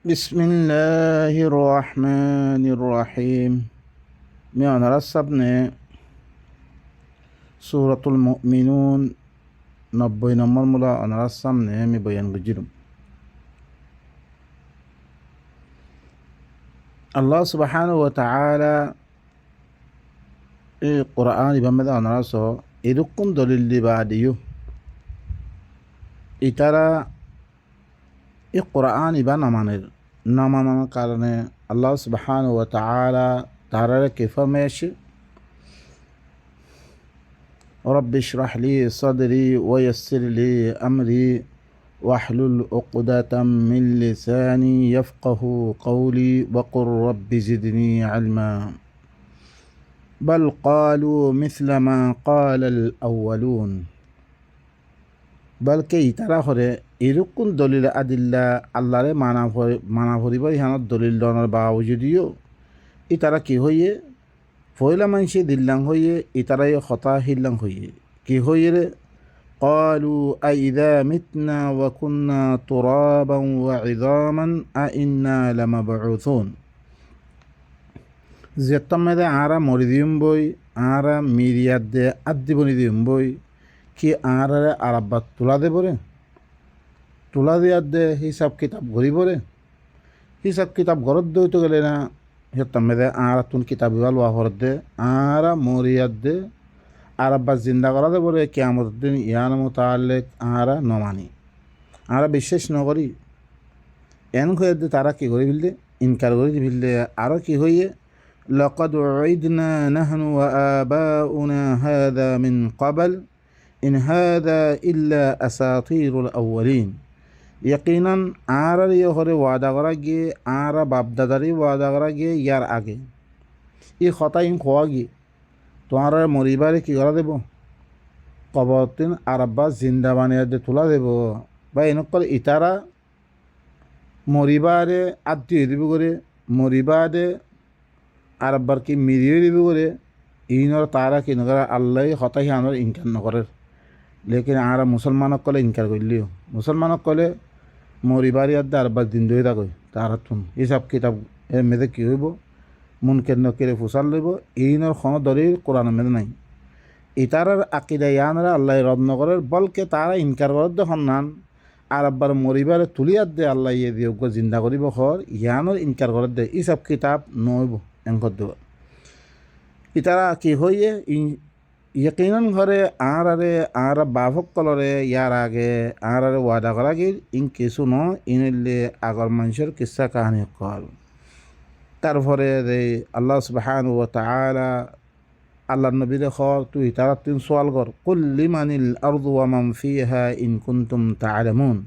بسم الله الرحمن الرحيم من رسبنا سورة المؤمنون نبينا مرملا أنا رسمنا مبين بجرم الله سبحانه وتعالى القرآن بمدى أنا رسو إذكم دليل بعديو إترى القرآن بنمانر نمانا কারণে আল্লাহ সুবহানাহু ওয়া তাআলা তারাকে ফরমাইছে রব্বি ইশরাহ লি সাদরি ওয়া ইয়াসসির লি আমরি ওয়াহলুল উকদাতাম মিন লিসানি ইয়াফকাহু কওলি ওয়া কুর রব্বি জিদনি ইলমা বাল ক্বালু মিসলা মা ক্বালাল আউয়ালুন বলকে ইতারা হরে এরকম দলিল আদিল্লা আল্লাহরে মানা ভরিব ইহানত দলিল দনের বাবু যদিও ইতারা কি হইয়ে ফয়লা মানুষে দিল্লাং হইয়ে ইতারাই হতা হিল্লাং হইয়ে কি হইয়ে রে قالوا أئذا متنا وكنا ترابا وعظاما أئنا لمبعوثون যেতমে আরা মরি দিম বই আরা মিরিয়াদ দে আদি বনি দিম বই কি আরারে আরাব্বাত তোলা দে বরে তোলা দেওয়ার দে হিসাব কিতাব ঘুরি পরে হিসাব কিতাব ঘরত দইতে গেলে না হেতামে দে আর তুন কিতাব লোয়া ঘরত দে আরা মরিয়াদ দে আর আব্বা জিন্দা করা দে বলে কিয়ামত দিন ইয়ান মোতালেক আরা নমানি আরা বিশ্বাস নকরি এন হয়ে দে তারা কি করে ফেললে ইনকার করে ফেললে আরও কি হইয়ে لقد وعدنا نحن وآباؤنا هذا من قبل إن هذا إلا أساطير الأولين यकीनन आर ये हरे वादा करा गे आर बाप दादारी वादा करा गे यार आगे ये खता इन खोआ गे तो आर मरिबारे की करा देबो कबरतिन आरब्बा जिंदा बानिया दे तुला देबो भाई इनकल इतारा मरिबारे आद्य दिबो करे मरिबारे आरब्बार की मिरियो दिबो करे इनर तारा की नगरा अल्लाह खता ही आनर इनकार न करे लेकिन आरा मुसलमानक कले इनकार करलियो मुसलमानक कले মরিবারি আর আরবার দিন ধরে থাকই তার তুন হিসাব কিতাব এর মেয়েদের কী হইব মন কেন কেড়ে ফুসাল লইব এইনর কোনো দলিল কোরআন মেয়েদের নাই ইতারার আকিদা ইয়ানরা আল্লাহ রদ নগরের বলকে তারা ইনকার করার দেখুন নান আর আব্বার মরিবারে তুলিয়ার দে আল্লাহ ইয়ে দিয়োগ্য জিন্দা করিব হর ইয়ানর ইনকার করার দে হিসাব কিতাব নইব এঙ্কর দেব ইতারা কি হইয়ে यकीनन घरे आर बाभक कलरे यार आगे आर वादा करा गिर इन किसु न इनले आगर मंशर किस्सा कहानी कल तारपरे दे अल्लाह सुब्हानाहु व तआला अल्लाह नबी दे खर तु इतारा तीन सवाल कर कुल लिमानिल अर्दु व मान फीहा इन कुंतुम ता'लामुन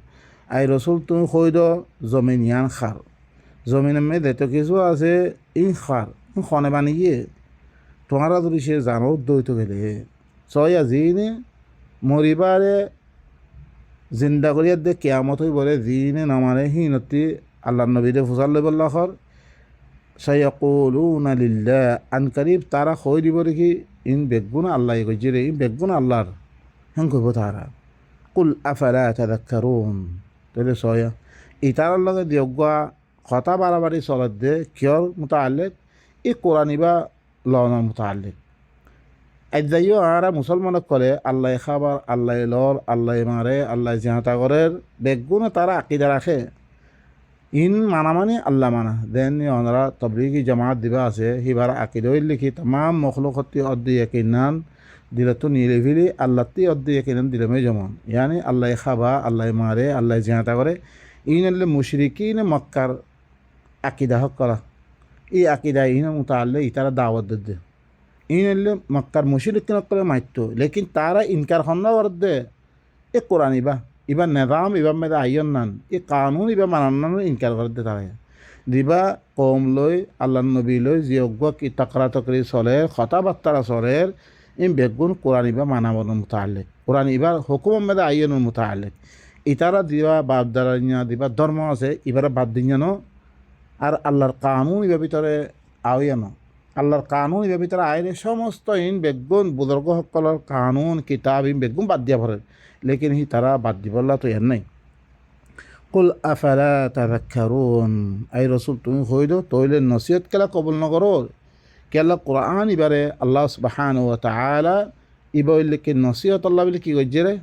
आई रसूल तु खइदो जमीन यान खार जमीन में दे तो किसु আছে इन खार खने बानिए তোমারা যদি সে জানো দইত গেলে ছয়া জিনে মরিবারে জিন্দা করিয়া দে কেয়ামত হই বলে জিনে নামারে হিনতি আল্লাহ নবীরে ফুসাল লইবল্লাহর সায়াকুলুনা লিল্লাহ আন করিব তারা কই দিব কি ইন বেগুন আল্লাহ কইছে রে ইন বেগুন আল্লাহর হেন কইব তারা কুল আফালা তাযাক্কারুন তাহলে ছয়া ইতার লগে দিয়গা কথা বাড়াবাড়ি চলত দে কিয়র মুতাআল্লিক ই কোরআনিবা লওনা মুতাআল্লিক আইদাইও আরা মুসলমান করে আল্লাহ খাবার আল্লাহ লর আল্লাহ মারে আল্লাহ জিহাতা করের বেগুন তারা আকিদা রাখে ইন মানা মানে আল্লাহ মানা দেন ওনারা তবলিগি জামাত দিবা আছে হিবার আকিদা লিখি तमाम মখলুকতি অদ্দি ইয়াকিনান দিলতো নিলেভিলি আল্লাহতি অদ্দি ইয়াকিনান দিলমে যেমন ইয়ানি আল্লাহ খাবা আল্লাহ মারে আল্লাহ জিহাতা করে ইনলে মুশরিকিন মক্কার আকিদা হক করা এই আকিদা ইন মুতাআল্লিক ইতারা দাওয়াত দে ইনলে মক্কার মুশরিকিন করে মাইতো লেকিন তারা ইনকার হন্না করদে এ কোরআন ইবা নিজাম ইবা মেদা আইয়ন নান এ কানুন ইবা মানান ইনকার করদে তারা দিবা কওম লই আল্লাহ নবী লই জিয়গ্য কি তাকরা তকরি চলে কথাবার্তা চলে ইন বেগুন কোরআন ইবা মানাবন মুতাআল্লিক কোরআন ইবা হুকুম মেদা আইয়ন মুতাআল্লিক ইতারা দিবা বাদ দারানিয়া দিবা ধর্ম আছে ইবারা বাদ দিনানো আর আল্লাহর কানুন ইবার ভিতরে আওয়ানো আল্লাহর কানুন ইবার ভিতরে আইলে সমস্ত ইন বেগুন বুজুর্গ সকলের কানুন কিতাব ইন বেগুন বাদ দিয়া ভরে লেকিন হি তারা বাদ দিবল্লা তো এর নাই কুল আফালা তাযাক্কারুন, আই রসুল তুমি হই দো তইলে নসিহত কেলা কবুল নগরো কেলা কোরআন ইবারে আল্লাহ সুবহানাহু ওয়া তাআলা ইবইলকে নসিহত আল্লাহ বলে কি গজ্জেরে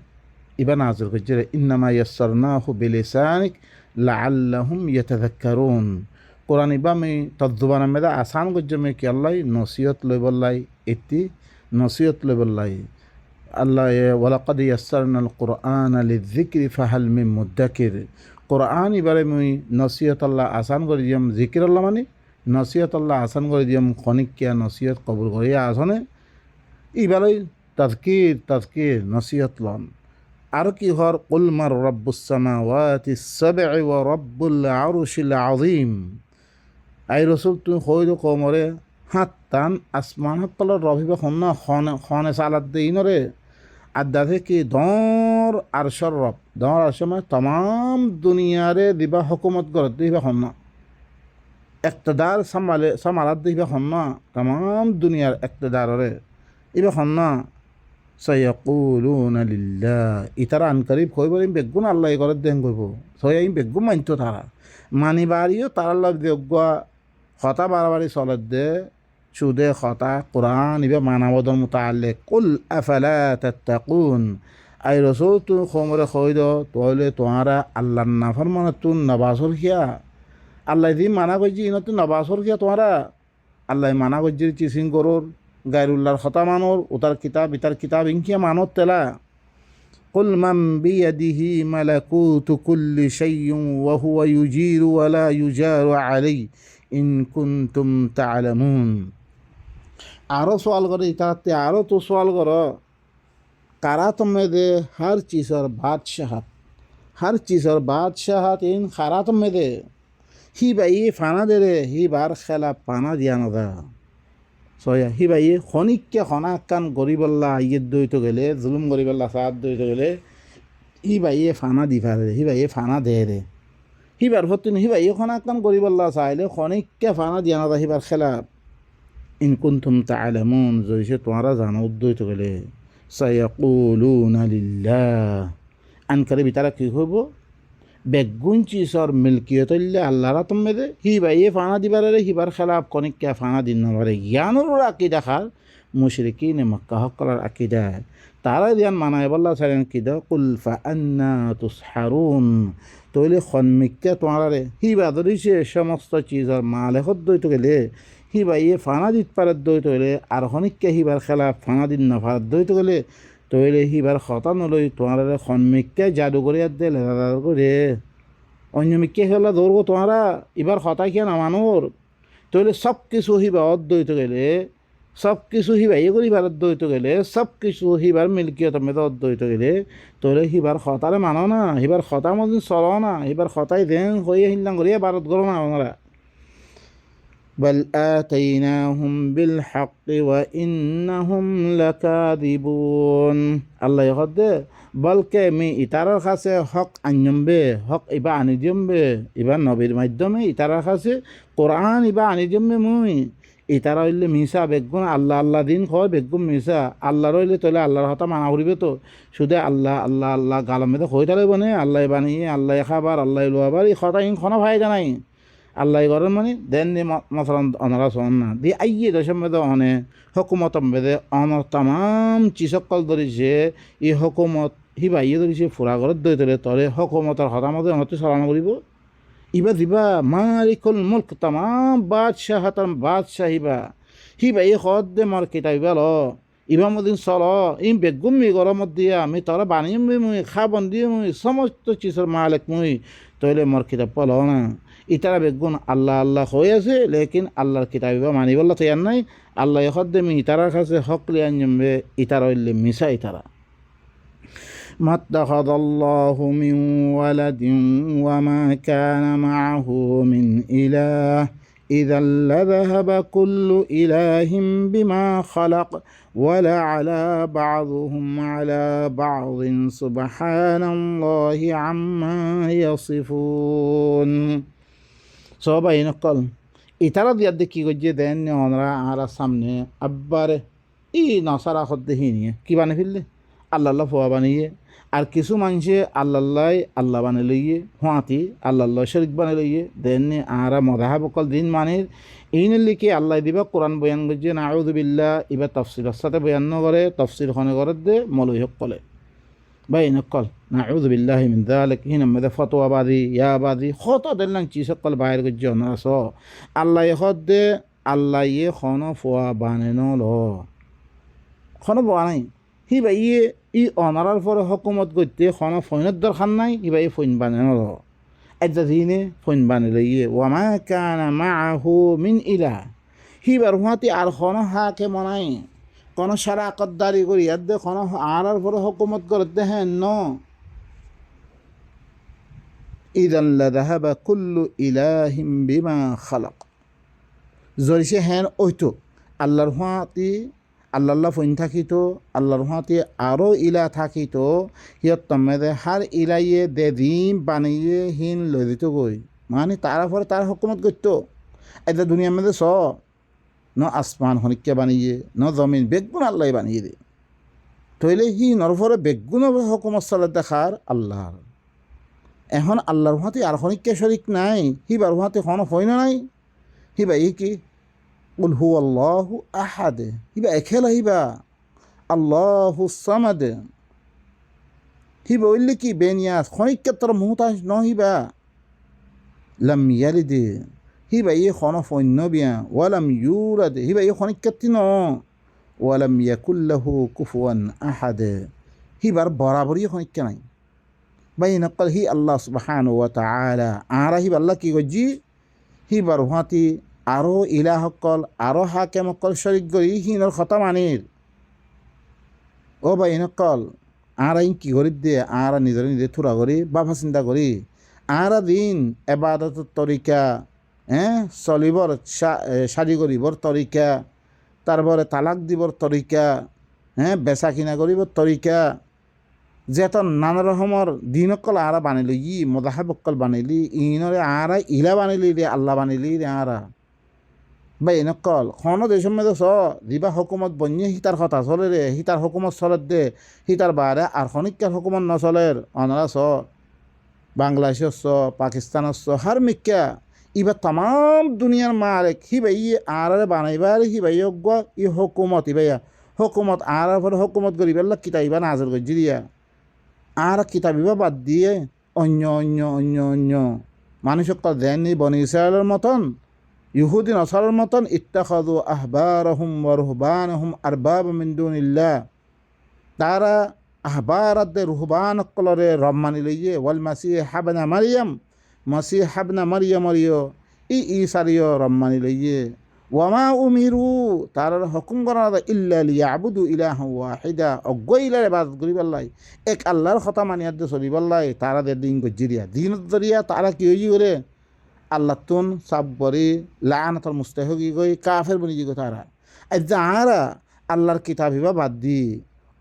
ইবা নাযিল গজ্জেরে ইন্নামা ইয়াসসারনাহু বিলিসানিক লাআল্লাহুম ইয়াতাযাক্কারুন। কোরআন ইবা আমি তদ্জুবান মেদা আসান গজ্জমে কি আল্লাহ নসিহত লই বল্লাই এতি নসিহত লই বল্লাই আল্লাহ ওয়ালাকাদ ইয়াসসারনাল কুরআনা লিযিকরি ফাহাল মিন মুদ্দাকির। কোরআন ইবারে মুই নসিহত আল্লাহ আসান করে দিয়াম জিকির আল্লাহ মানে নসিহত আল্লাহ আসান করে দিয়াম খনিকিয়া নসিহত কবুল করিয়া আসনে ইবারে তাজকির তাজকির নসিহত লন। আর কি হর কুল মার রব্বুস সামাওয়াতিস সাবঈ ওয়া রব্বুল আরশিল আযীম, আই রসুল তুমি হইল কমরে হাত টান আসমান হাত তলার রবিবা খন্না খনে সালাদ দেই নরে আদা থেকে দর আরশর রব দর আরশ মানে তমাম দুনিয়ারে দিবা হুকুমত গরত দিবা খন্না ইকতদার সামালাত দিবা খন্না তমাম দুনিয়ার ইকতদারে ইবা খন্না সায়াকুলুনা লিল্লাহ। ইতারা আনকারিব কইব বেগুন আল্লাহ গরত দেন কইব সয়া বেগুন মানতো তারা মানিবারিও তারা লব দেগুয়া খতা বারবারি চলত দে সুদে খতা কোরআন ইবে মানাবদর মুতাআল্লিক কুল আফালা তাত্তাকুন, আই রসুল তুই খমরে খইদ তইলে তোহারা আল্লাহর নাফরমানে তুই নবাসর খিয়া আল্লাহ দি মানা করছি ইন তুই নবাসর খিয়া তোহারা আল্লাহ মানা করছি চিসিং করোর গায়রুল্লাহর খতা মানোর উতার কিতাব ইতার কিতাব ইনকিয়া মানত তেলা কুল মান বিয়াদিহি মালাকুতু কুল্লি শাইইন ওয়া হুয়া ইউজিরু ওয়া লা ইউজারু আলাইহি ইন কুনতুম তা'লামুন। আরো সওয়াল করে ইতাতে আরো তো সওয়াল করো কারা তুমি দে हर चीज़र बादशाहत इन खारा तुम्हें दे ही भाई फाना दे रे ही बार खेला पाना दिया न दा सोया ही भाई खनिक के खना कान गरीबल्ला ये दो तो गले जुल्म गरीबल्ला साथ दो तो गले ही भाई फाना दिफा रे ही भाई फाना दे रे ही बार होती नहीं भाई खना कान गरीबल्ला साइले खनिक के फाना दिया न दा ही बार खेला इन कुंतुम ता'लामुन जो इसे तुम्हारा जाना उद्दो तो गले সায়াকুলুনা লিল্লাহ। আনকারে বিতারা কি হইব বেগুন চিজর মিলকিয়তল্লে আল্লাহরা তুমি দে হি বাইয়ে ফানা দিবারে হিবার খেলাফ কনিকা ফানা দিন নবারে জ্ঞানুর আকিদা খাল মুশরিকিন মক্কা হকলার আকিদা তারা দিয়ান মানায় বল্লা ছাড়েন কিদা কুল ফাআন্না তুসহারুন তইলে খনমিকা তোমারে হি বাদরিছে সমস্ত চিজর মালেহত দইতে গেলে হি বাইয়ে ফানা দিত পারাত দইতে গেলে আর খনিকা হিবার খেলাফ ফানা দিন নফারাত দইতে গেলে তইলে হিবার খতা নলই তোমারে খনমিকা জাদু করে দে লেদা করে অন্য মিকে হলা দৌড়বো তোমারা এবার খতা কিয়া নামানোর তইলে সব কিছু হিবা অদ্বৈত গেলে সব কিছু হিবা ইয়ে করি বার অদ্বৈত গেলে সব কিছু হিবার মিল্কিয়ত মেদা অদ্বৈত গেলে তইলে হিবার খতারে মানো না হিবার খতা মদিন চলো না হিবার খতাই দেন হয়ে হিল্লাং করিয়া ভারত গরো না আমরা بل آتيناهم بالحق وإنهم لكاذبون الله يقول বলকে মি ইতারার কাছে হক আনজমবে হক ইবা আনি জমবে ইবা নবীর মাধ্যমে ইতারার কাছে কোরআন ইবা আনি জমবে মুই ইতারা হইলে মিসা বেগুন আল্লাহ আল্লাহ দিন হয় বেগুন মিসা আল্লাহ রইলে তলে আল্লাহর হতা মানা করিবে তো শুধু আল্লাহ আল্লাহ আল্লাহ গালামে তো হয়ে থাকবে না আল্লাহ বানিয়ে আল্লাহ খাবার আল্লাহ লোয়াবার এই কথা ইন খনা ফায়দা নাই আল্লাহ গরেন মানে দেন নি মশলা অনারা শোন না দিয়ে আইয়ে দশম বেদে অনে হকুমত বেদে অন তাম চিসকল ধরিছে এই হকুমত সি বাইয়ে ধরিছে ফুৰা ঘৰত দৈ তলে তলে হকুমতৰ হতামতে অনতে চলানো কৰিব ইবা দিবা মালিকুল মুল্ক তাম বাদশাহতাম বাদশাহিবা সি বাইয়ে সদ দে মার কিতাবিবা ল ইবা মদিন চল ই বেগুম মি গরমত দিয়া আমি তলে বানিম মুই খা বন্দি মুই সমস্ত চিজৰ মালিক মুই তইলে মোর কিতাব পল না ইতারা বেগুন আল্লাহ আল্লাহ হয়ে আছে লেকিন আল্লাহর কিতাবিবা মানিবল্লা তৈয়ার নাই আল্লাহ হদ্দেমি ইতারার কাছে হক লিয়ান জমবে ইতারা হইলে মিশা ইতারা ما اتخذ الله من ولد وما كان معه من إله إذا لذهب كل إله بما خلق ولعلى بعضهم على بعض سبحان الله عما يصفون সবাই নকল ইতারা দিয়ার দেখি গিয়ে দেন ওনারা আর সামনে আব্বারে ই নসারা হদ্দে হিনিয়ে কি বানিয়ে ফেললে আল্লাহ আল্লাহ ফোয়া বানিয়ে আর কিছু মানুষে আল্লাহ বানিয়ে লইয়ে হুঁয়াতি আল্লাহ শরিক বানিয়ে লইয়ে দেননি আরা মদাহাব অকল দিন মানির এইনের লিখে আল্লাহ দিবা কোরআন বয়ান করছে নাউযুবিল্লাহ ইবা তফসির সাথে বয়ান করে তফসির খনে করে দে মলই হকলে বা ইনকল নাউযুবিল্লাহি মিন যালিক হিনা মদে ফতোয়াবাদী ইয়াবাদী কত দেন চিজ সকল বাইর করছে অনারা স আল্লাহ হদ দে আল্লাহ ইয়ে খন ফোয়া বানেন ল খন বানাই হি ভাই ই অনারার পরে হকুমত করতে খন ফৈনের দরকার নাই হি ভাই ফৈন বানেন ল একটা দিনে ফৈন বানিলে ইয়ে ওয়ামা কানা মাআহু মিন ইলাহ হিবার হুঁয়াতি আর খন হাকে মনাই কোনো সারা আকদ্দারি করি দে কোনো আর পরে হকুমত করতে হ্যাঁ ন ইদান লাযাহাবা কুল্লু ইলাহিম বিমা খালাক জরিসে হ্যান ওইতো আল্লাহর হুঁয়াতি আল্লাহ ফইন থাকিত আল্লাহর হুঁয়াতি আরও ইলা থাকিত হিয়ত তমেদে হার ইলাইয়ে দে দিন বানিয়ে হিন লই দিত গই মানে তারা পরে তার হকুমত করতো এটা দুনিয়ার মধ্যে ন আসমান হনিকা বানিয়ে ন জমিন বেগুন আল্লাহ বানিয়ে দে তইলে হি নরফরে বেগুন হকুমত চলে দেখার আল্লাহর এখন আল্লাহর হুঁয়াতি আর হনিকা শরিক নাই হিবার হুঁয়াতি হন হয় না নাই হিবা ই কি কুল হু আল্লাহু আহাদ হিবা এখেলা হিবা আল্লাহু সামাদ হিবা ওইলে কি বেনিয়াস হনিকা তোর মুহতাজ ন হিবা লাম ইয়ালিদ হিবা ই খন ফন্য বিয়া ওয়ালাম ইউলাদ হিবা ই খনিকাতি ন ওয়ালাম ইয়াকুল্লাহু কুফুয়ান আহাদ হিবার বরাবরই খনিকা নাই বাই নকল হি আল্লাহ সুবহানাহু ওয়া তাআলা আরা হিবা আল্লাহ কি গজি হিবার হুঁয়াতি আরও ইলাহকল আরও হাকেমকল শরিক করি হিনর কথা মানির ও বাই নকল আর কি করি দিয়ে আর নিজে থুরা করি বাবা চিন্তা করি আর দিন এবাদতের তরিকা চলিবর শাদি করিবর তরিকা তারপরে তালাক দিবর তরিকা বেচা কিনা করিবর তরিকা যেত নানা রকমের দিনকল আর বানিলি ই মদাহাবকল বানিলি ইনরে আর ইলা বানিলি রে আল্লাহ বানিলি রে আরা বা এনেকল খন দেশের মধ্যে দিবা হকুমত বন্যে হিতার কথা চলে রে হিতার হকুমত চলে দে হিতার বারে আর খনিকার হকুমত নচলের অনারা বাংলাদেশ পাকিস্তানত হার মিক্কা ইবার তাম দুনিয়ার মালিক হি ভাই আর বানাইবার হি ভাই ই হকুমত ইবাইয়া হকুমত আর হকুমত করিবার কিতাবিবা নাজর গজি দিয়া আর কিতাবিবা বাদ দিয়ে অন্য অন্য অন্য অন্য মানুষক দেননি বনি ইসরায়েলের মতন ইহুদি নসারের মতন ইত্তাখাযু আহবারহুম ওয়া রুহবানহুম আরবাব মিন দুনিল্লাহ তারা আহবারাদে রুহবান কলরে রব মানি লইয়ে ওয়াল মাসিহ হাবনা মারিয়াম মাসিহ হাবনা মারিয়ামরিয় ঈসারিয় রব মানি লইয়ে ওয়ামা উমিরু তার হুকুম করা ইল্লা লিয়াবুদু ইলাহান ওয়াহিদা অগইলার ইবাদত করিবাল্লাই এক আল্লাহর কথা মানিয়াদে চলিবাল্লাই তারা দে দিন গজিরিয়া দিন দরিয়া তারা কি হই করে আল্লাহ তুন সাবরি লানাতর মুস্তাহিকি গই কাফের বনি গো তারা আরা আল্লাহর কিতাবিবা বাদ দি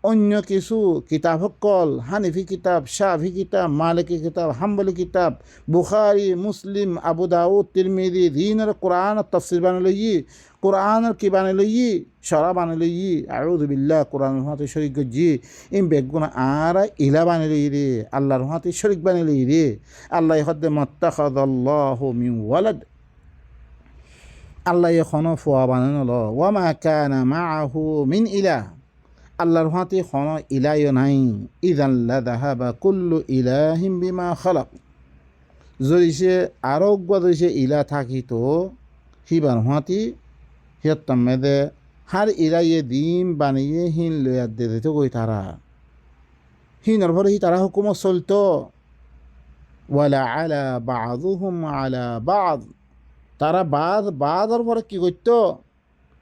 অন্য কিছু কিতাব সকল হানিফি কিতাব শাফি কিতাব মালিকি কিতাব হাম্বলি কিতাব বুখারি মুসলিম আবু দাউদ তিরমিজি দিনের কোরআন তফসির বানাই লই কোরআনের কি বানাই লই সরা বানাই লই আউযু বিল্লাহ কোরআনের হাতে শরীক গজি ইম বেগুনা আর ইলা বানাই লই রে আল্লাহর হাতে শরীক বানাই লই রে আল্লাহ হদ্দে মাত্তাখাযাল্লাহু মিন ওয়ালাদ আল্লাহ এখন ফোয়া বানানো ল ওয়ামা কানা মাআহু মিন ইলাহ আল্লাহর হাতে কোনো ইলাইও নাই ইদান লাযাহাবা কুল্লু ইলাহিম বিমা খালাক যদি সে আরোগ্য সে ইলা থাকিত হিবার হাতি সিহঁত মেদে হার ইলাইয়ে দিন বানিয়ে হিন লইয়া দে দিত গই তারা হিনর ভরে হি তারা হুকুমত চলত ওয়ালা আলা বাযুহুম আলা বাদ তারা বাদর পরে কি করত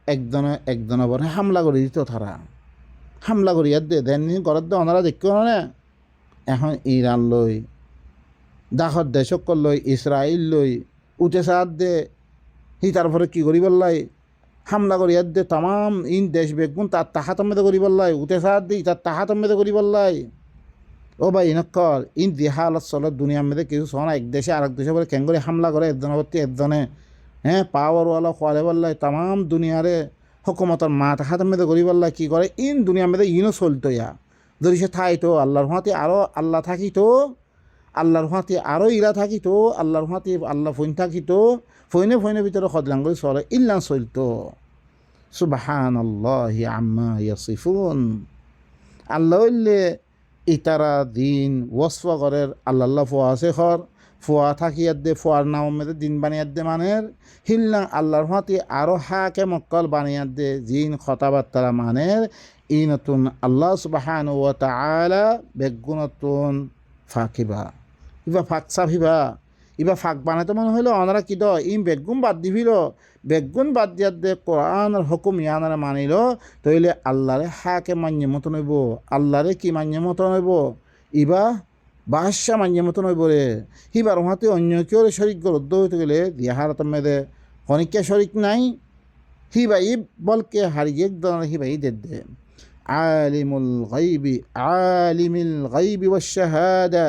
একজনের পরে হামলা করে দিত তারা হামলা করি দে দেন ঘরত দে ওনারা দেখিও না এখন ইরান লই দাখত দেশক লই ইসরায়েল লই উঠে সাত দে হি তারপরে কি করি বললাই হামলা করি দে তাম ইন দেশ বেগুন তার তাহাতম মেদে করি বললাই উঠে সাত দি তার তাহাতম মেদে করি বললাই ও ভাই ইনকল ইন দিহা আল্লাহ চলত দুনিয়ার মেদে কিছু শোনা এক দেশে আরেক দেশে বলে কেঙ্গরি হামলা করে একজনের প্রতি একজনে পাওয়ারওয়ালা খোয়ালে বললাই তাম দুনিয়ারে হুকুমতর মা হাতের মেদে করি বললাই কি করে ইন দুনিয়ার মেদে ইনও চলতো ইয়া যদি সে থাইতো আল্লাহর হাতে আরও আল্লাহ থাকিতো, আল্লাহর হাতে আরও ইলা থাকিতো, আল্লাহর হাতে আল্লাহ ফইন থাকিতো, ফইনের ভিতরে খদলাং করে চলে ইল্লান চলতো। সুবহানাল্লাহি আম্মা ইয়াসিফুন। আল্লাহ হইলে ইতারা দিন ওয়াসফা করের আল্লাহ ফোয়া আছে খর ফোয়া থাকিয়ার দে ফোয়ার নাম মেদে দিন বানিয়ার দে মানের হিল্লা আল্লাহর হাতে আরও হাকে মক্কল বানিয়ার দে জিন কথাবার্তারা মানের ই নতুন আল্লাহ সুবহানাহু ওয়া তাআলা বেগুনতুন ফাঁকিবা ইবা ফাঁক চাপিবা ইবা ফাঁক বানাইতে মনে হইলো অনারা কি দ ইম বেগুন বাদ দিবিল বেগুন বাদ দিয়ার দে কোরআনের হুকুম ইয়ানারা মানিল তইলে আল্লাহরে হাকে মান্য মতন হইব, আল্লাহরে কি মান্য মতন হইব, ইবা বাদশা মান্য মতন হইব রে। হিবার ওহাতে অন্য কেউ শরিক গরদ্দ হইতে গেলে দিয়াহার মেদে খনিকা শরিক নাই হিবা ই বলকে হারিয়ে একদম হিবা ই দে আলিমুল গাইবি ওয়াশ শাহাদা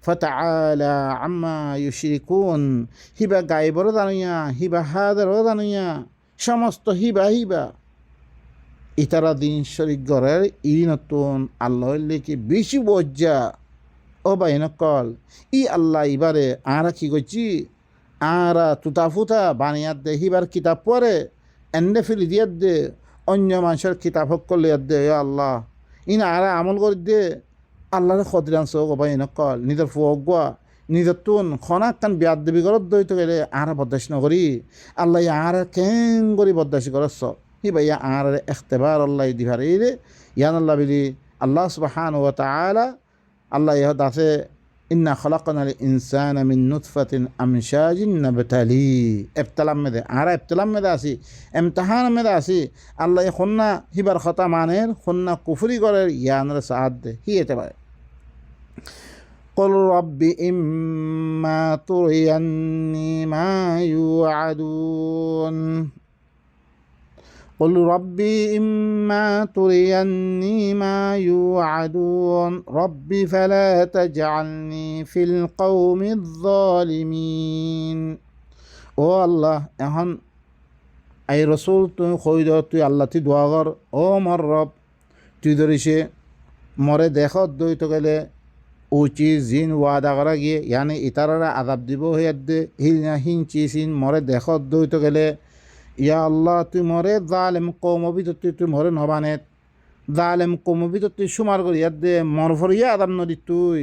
ফাতাআলা আম্মা ইউশরিকুন। হিবা গায়বরও জানুয়া হিবা হাদারও জানুয়া সমস্ত হিবা ইতারা দিন শরিক গড়ের ই নতুন আল্লাহ কি বেশি বজ্জা ও বাই নকল ই আল্লাহ ইবারে আরা কি করছি আরা তুতা ফুতা বানিয়ার দে হিবার কিতাব পড়ে এন্ডে ফিরি দিয়ার দে অন্য মানুষের কিতাব হক করলে দে আল্লাহ ইনা আরা আমল করে দে আল্লাহরে খদরান চোখ বাই নকল নিজের ফুয়া নিজের তুন খনাক কান বিয়াদ দেবী গরত দইতে গেলে আরা বদাস নকরি আল্লাহ আর কেন করি বদাসি করছ হি ভাই আর এখতেবার আল্লাহ দিভারে রে ইয়ান আল্লাহ বিলি আল্লাহ সুবহানাহু ওয়া তাআলা আল্লাহ ইহ দাসে ইন্না খলাকনাল ইনসানা মিন নুতফাতিন আমশাজিন নাবতালি ইবতালাম মেদে আর ইবতালাম মেদে আসি ইমতিহান মেদে আসি আল্লাহ খন্না হিবার খতা মানের খন্না কুফরি করের ইয়ানরে সাহাদ দে হি এতে পারে قل رب إما تريني ما يوعدون قل ربي إما تريني ما يوعدون ربي فلا تجعلني في القوم الظالمين ও আল্লাহ এখন আই রসুল তুই খৈদ তুই আল্লাহ তুই দোয়া কর ও মর রব তুই ধরিছে মরে দেখত দইত গেলে উচি জিন ওয়াদা করা গিয়ে ইয়ানি ইতারারা আদাব দিব হইয়া দে হিঞ্চি সিন মরে দেখত দইত গেলে ইয়া আল্লাহ তুই মরে জালেম কৌমবিত তুই মরে নবানেত জালেম কৌমবিত তুই সুমার করি ইয়াদ দে মর ফরিয়া আদাব নদী তুই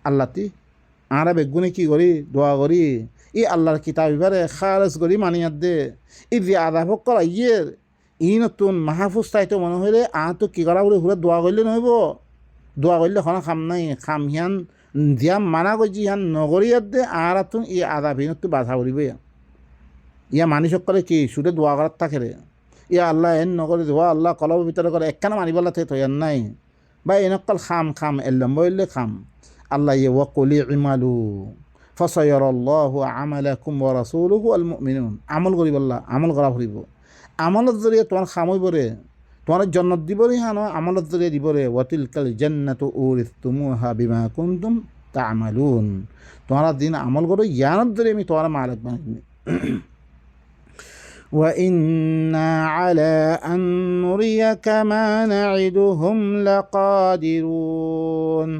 আল্লাহ তুই আরা বেগুনে কি করি দোয়া করি ই আল্লাহর কিতাব এবারে খারেজ করি মানিয়াদ দে ই যে আদাব করা ইয়ের ই নতুন মাহফুজ তাইতো মনে হইলে তো কি করা বলে ঘুরে দোয়া করলে নহব দোয়া করলে কোনো খাম নাই খাম হিয়ান দিয়া মানা করছি হিয়ান নগরিয়াত দে আর তুন ই আদাব হিন তুই বাধা করিব ইয়া মানুষ করে কি সুরে দোয়া করার থাকে রে ইয়া আল্লাহ এন নগরে দোয়া আল্লাহ কলব ভিতরে করে একখানা মারিবালা থেকে তৈয়ার নাই বা এনেকাল খাম এলম্ব হইলে খাম আল্লাহ ইয়ে ওয়াকুলি ইমালু ফাসায়ারাল্লাহু আমালাকুম ওয়া রাসূলুহু আল মুমিনুন আমল করিব আল্লাহ আমল করা ফুরিব আমলের জরিয়ে তোমার খাম হইব রে তোমার জন্নত দিব রে হান আমলের জরিয়ে দিব রে ওয়াতিলকাল জান্নাতু উরিসতুমুহা বিমা কুনতুম তা'মালুন তোমার দিন আমল করো ইয়ানত জরিয়ে আমি তোমার মালিক বানাইনি وإنا على أن نريك ما نعدهم لقادرون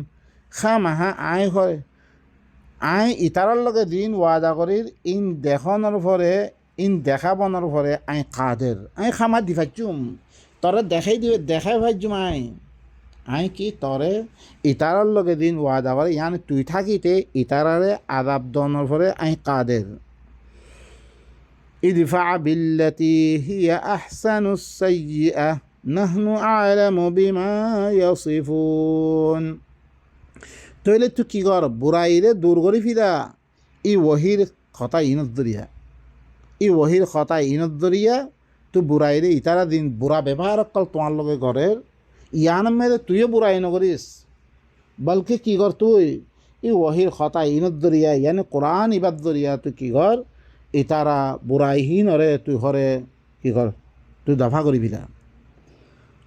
খামাহা আই হয় আই ইতারার লগে দিন ওয়াদা করির ইন দেখানোর পরে ইন দেখাবনোর পরে আই কাদের আই খামা দি ফাইজুম তরে দেখাই ফাইজুম আই কি তরে ইতারার লগে দিন ওয়াদা করে ইয়ানি তুই থাকিতে ইতারারে আদাব দনোর পরে আই কাদের ইদফা বিল্লাতি হিয়া আহসানুস সাইয়্যিআ নাহনু আ'লামু বিমা ইয়াসিফুন তইলে তুই কি কর বুড়াইরে দূর করি ফিরা ই ওহির কথা ইনত দরিয়া তুই বুড়াইরে ইতারা দিন বুড়া ব্যবহার কল তোমার লগে ঘরের ইয়ান মেরে তুইও বুড়াই নকরিস বলকে কি কর তুই ই ওহির কথা ইনত দরিয়া ইয়ানি কোরআন ইবাদ দরিয়া তুই কি কর ইতারা বুড়াইহীন হরে তুই হরে কি কর তুই দফা করবি না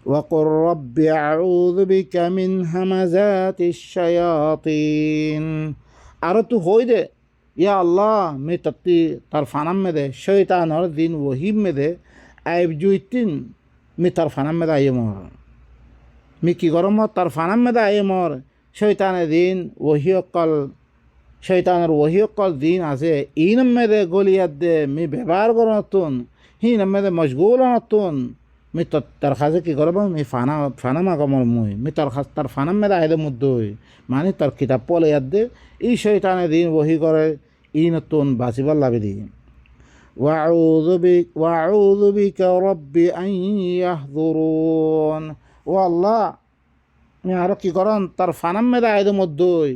وقل رب أعوذ بك من همزات الشياطين আর তুই হই দে ইয়া আল্লাহ মে তত্তি তার ফানাম মে দে শয়তান হর দিন ওহিম মে দে আইব জুইতিন মে তার ফানাম মে দে আইয়ে মর মি কি গরম তার ফানাম মেদা আয়ে মর শৈতানের দিন ওহিয়কল শৈতানের ওহিয়কল দিন আছে ইনম মেদে গলিয়াত দে মি ব্যবহার করতুন হিনম মেদে মশগুল নতুন মি তার খাজে কি করব মি ফানামা কমর মুই মি তার ফানাম মেদা আয়ে মুদ্দই মানে তার কিতাব পলে ইয়াদ দে ই শৈতানের দিন ওহি করে ই নতুন বাঁচিবার লাগে দি وأعوذ بك رب أن يحضرون ও আল্লাহ আমি আরো কি করন তার ফানাম মেদা আয়দ মধ্যই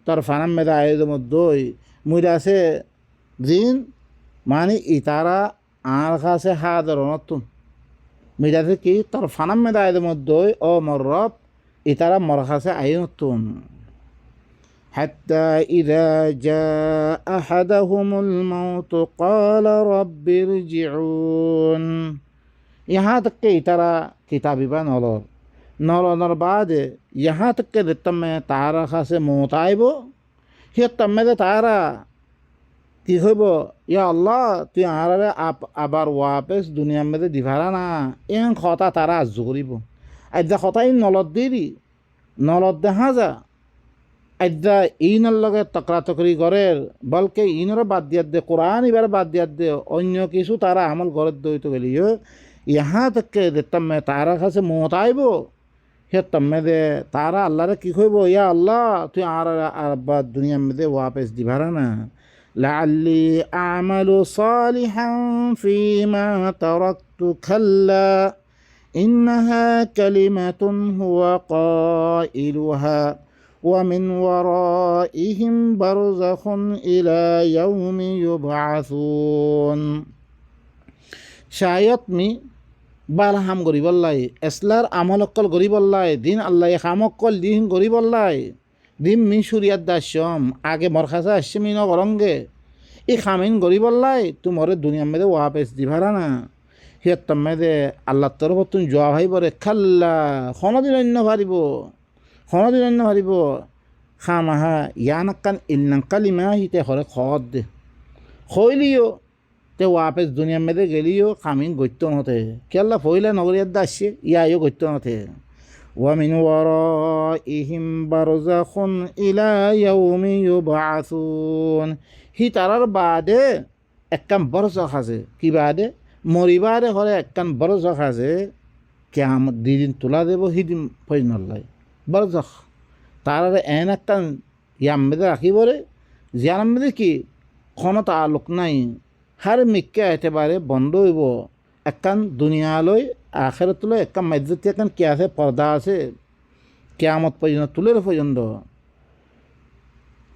তার ফানাম মেদা আয়দ মধ্যই মুইরা আছে দিন মানে ইতারা আর কাছে হাদর নতুন মিরাছে কি তার ফানাম মেদা আয়দ মধ্যই ও মর রব ইতারা মর কাছে আয় নতুন حتى إذا جاء أحدهم الموت قال رب ارجعون यहाँ तक के इतारा किताबी बा नलर बाद यहाँ तक के तम्मे तारा खासे मौत आइबो हि तम्मे दे तारा কি হইব ইয়া আল্লাহ তুই আরারে আবার ওয়াপেস দুনিয়ার মধ্যে দিভারা না এন কথা তারা আজ করিব আজ্জা কথা ই নলত দিবি নলত দেখা যা আজ্জা ইনের লগে তকরা তকরি গরের বলকে ইনরে বাদ দিয়াত দে কোরআন এবার বাদ দিয়াত দে অন্য কিছু তারা আমল গরের দইতে গেলিও ইহা থেকে যে তম্মে তারা কাছে মত আইব হে তম্মে দে তারা আল্লাহরে কি কইব ইয়া আল্লাহ তুই আর আবার দুনিয়ার মধ্যে ওয়াপেস দিভারা না লাআল্লি আমালু সালিহান ফীমা তারাকতু কাল্লা ইন্নাহা কালিমাতুন হুয়া কাইলুহা ومن ورائهم برزخ إلى يوم يبعثون শায়ত মি বাল হাম গরিবল্লাই এসলার আমলকল গরিবল্লাই দিন আল্লাহ খামকল দিন গরিবল্লাই দিন মি সুরিয়াত দাস্যম আগে মরখাসা আসছে মি নগরঙ্গে ই খামিন গরিবল্লাই তোমারে দুনিয়ার মেদে ওয়াপেস দিভারা না হিয়ার তম্মেদে আল্লাহ তরফ তুমি জোয়া ভাই বরে খাল্লা খনদিন অন্য ভারিব খনদিন অন্য ভারিব খামাহা ইয়ানাক্কান ইল্লান কালিমা হিতে হরে খদ দে খইলিও তে ওয়াপেস দুনিয়ার মেদে গেলিও খামিন গত্য নতে কেল্লা ফইলা নগরিয়ার দাসছে ইয়াইও গত্য নতে ওয়ামিন ওয়ারাইহিম বারযাখুন ইলা ইয়াউমি ইউবআসুন হি তারার বাদে একখান বরজখ আছে কি বাদে মরিবারে হরে একখান বরজখ আছে কিয়ামত দিন তোলা দেব হিদিন ফইনল্লাই বরজখ তারারে এন একখান ইয়াম মেদে রাখিবরে জিয়ান মেদে কি কোনো তালুক নাই হার মিক্কা একেবারে বন্ধ হইব একখান দুনিয়ালৈ আখেরাতলৈ একখান মাইজতি একখান কি আছে পর্দা আছে কিয়ামত পর্যন্ত তুলের পর্যন্ত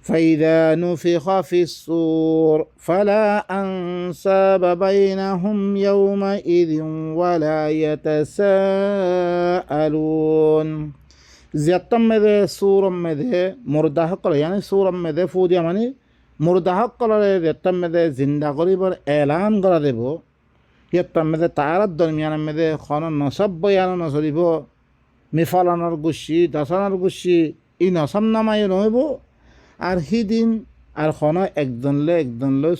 فإذا نفخ في الصور فلا أنساب بينهم يومئذ ولا يتساءلون زيادة مده سورة مده مرده قل يعني سورة مده فوديا মানে মুরদাহক কলরে যেতার মেদে জিন্দা করিবার এলান করা দেব সিয়ার মেদে তার দরমিয়ানের মেদে খন নসব বয়ানো নচলিব মিফলানোর গুছি দশানোর গুছি ই নসব নামাই নহব আর সিদিন আর খন একজনলৈ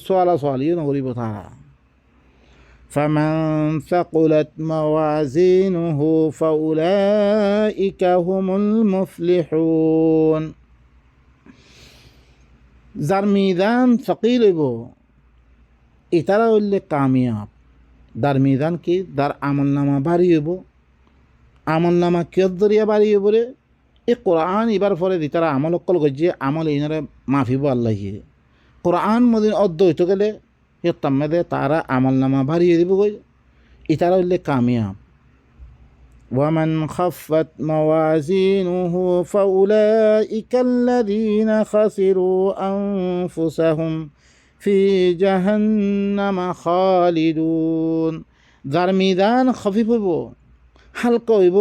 ছোৱালা ছোৱালীও নকৰিব তারা فمن ثقلت موازينه فأولئك هم المفلحون যার মিজান সকিল হইব এটারা হইলে কামিয়াব যার মিজান কি যার আমল নামা বাড়ি হইব আমল নামা কিয়র দরিয়া বাড়ি হইব রে এই কোরআন এবার পরে তারা আমল অকল গজিয়ে আমল ইনারে মাফিব আল্লাহিয়ে কোরআন মদিন অর্ধ হইতে গেলে সে তাম্মেদে তারা আমল নামা বাড়িয়ে দিব গই এটারা হইলে কামিয়াব ومن خفت موازينه فأولئك الذين خسروا أنفسهم في جهنم خالدون যার মিজান খফিফ হইব হালকা হইব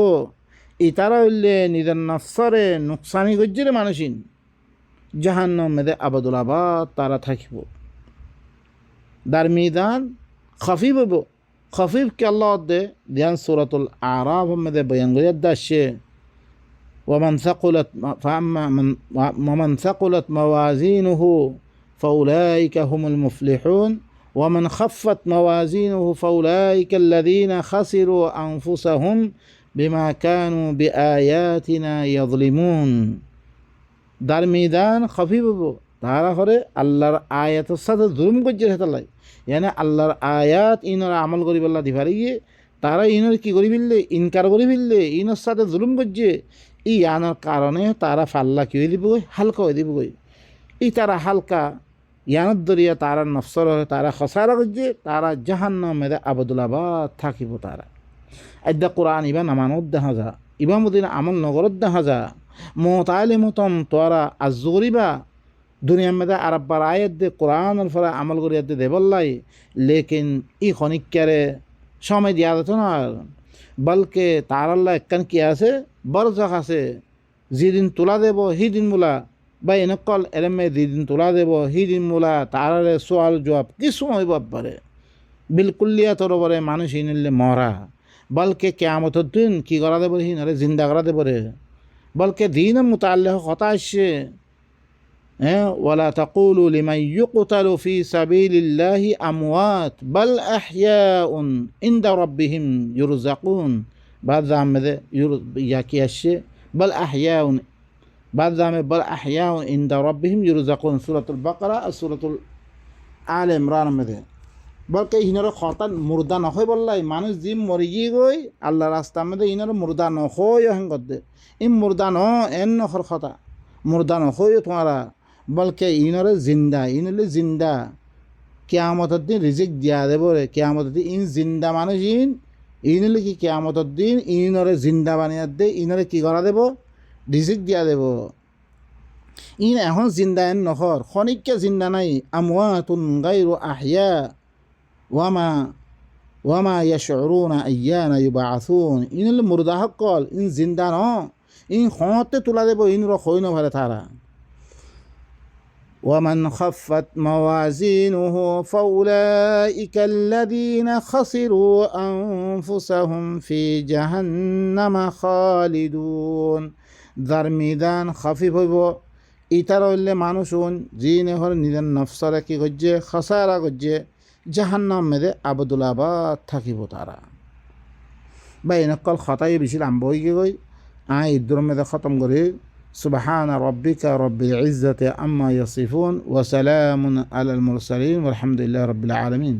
ইতারা হইলে নিজের নফসরে নুকসানি গজ্জিরে মানুষিন জাহান্নাম মেদে আবাদুল আবাদ তারা থাকিব যার মিজান খফিফ হইব خفيف كالله ده ديان سورة الأعراف مده بيان غير ده الشيء ومن ثقلت موازينه فأولئك هم المفلحون ومن خفت موازينه فأولئك الذين خسروا أنفسهم বিমা কানু বিআয়াতিনা ইয়াযলিমুন। দারমিদান খফিফ হবো তারা করে আল্লাহর আয়াতের সাথে জুলুম করছে হেতালাই, ইয়ানি আল্লাহর আয়াত ইনরা আমল করি বল্লা দিভারি গিয়ে তারা ইনর কি করি ফেললে, ইনকার করি ফেললে, ইনর সাথে জুলুম করছে। ই আনার কারণে তারা ফাল্লা কি হয়ে দিব, হালকা হয়ে দিব। ই তারা হালকা ইয়ানত দরিয়া তারা নফসর তারা খসারা করছে, তারা জাহান্নামে আবদুল্লাবাদ থাকিব। তারা আদ্যা কোরআন ইবা নামানত দেখা যা, ইবা মদিনা আমল নগরত দেখা যা, মোতাইলে মতন তোরা আজ করিবা দুনিয়ার মেয়েদা আরব্বার আয়াত দে কোরআনের ফলে আমল করিয়া দে দেবল্লাই। লেকিন ই খনিকারে সময় দিয়া যেত না, বলকে তার আল্লাহ একখান কি আছে বরজখ আছে, যেদিন তোলা দেব সেইদিন মোলা বা এনেকল এরমে যেদিন তোলা দেব সেইদিন মোলা তারারে সোয়াল জবাব কিছু হইব পারে। বিলকুলিয়া তরবরে মানুষ ইনিলে মরা, বলকে কেয়ামতের দিন কি করা দেব, হিনরে জিন্দা করা দেব রে। বলকে দিনের মুতাল্লিহ কথা আসছে, ওয়ালা তাকুলু লিমান ইউকতালু ফি সাবিলিল্লাহি আমওয়াত বাল আহইয়াউন ইনদা রাব্বিহিম ইউরযাকুন। বাদ জামে ইয়া কি আসছে বাল আহইয়াউন, বাদ জামে বাল আহইয়াউন ইনদা রাব্বিহিম ইউরযাকুন, সূরাতুল বাকারা আর সূরাতুল আলে ইমরান মধ্যে। বলকে ইনার খতান মুর্দা নয় বললাই, মানুষ জিম মরি গিয়ে গই আল্লাহ রাস্তার মধ্যে ইনার মুর্দা নয় হেঙ্গর দে ই মুর্দা ন এন নখর খতা মুর্দা নয় তোমারা। বলকে ইনরে জিন্দা, ইনলে জিন্দা কেয়ামতের দিন রিজিক দিয়া দেব রে। কেয়ামতের দিন ইন জিন্দা মানুষ ইনলে কি কেয়ামতের দিন ইনরে জিন্দা বানিয়ে দে, ইনরে কি করা দেব রিজিক দিয়া দেব। ইন এখন জিন্দা এন নখর খনিককে জিন্দা নাই, আমওয়াতুন গায়রু আহইয়া ওয়ামা ইয়াশউরুনা আইয়ানা ইউবাআসুন। ইনলে মুর্দা হকল ইন জিন্দা ন, ইন খতে তুলা দেব, ইন রই নভারে তারা। ومن خفت موازينه فأولئك الذين خسروا أنفسهم في جهنم خالدون। দারমিদান খফিফ হইব ইতার হইলে মানুষুন জিনে হর নিজের নফসরে কি করছে খসারা করছে, জাহান্নাম মেদে আবদুল্লাবাদ থাকিব তারা। বা এনেকল খতাই বেশি লাম্ব হয়ে গই ইদ্দুর মেদে খতম করি। سبحان ربك رب العزة عما يصفون وسلام على المرسلين والحمد لله رب العالمين.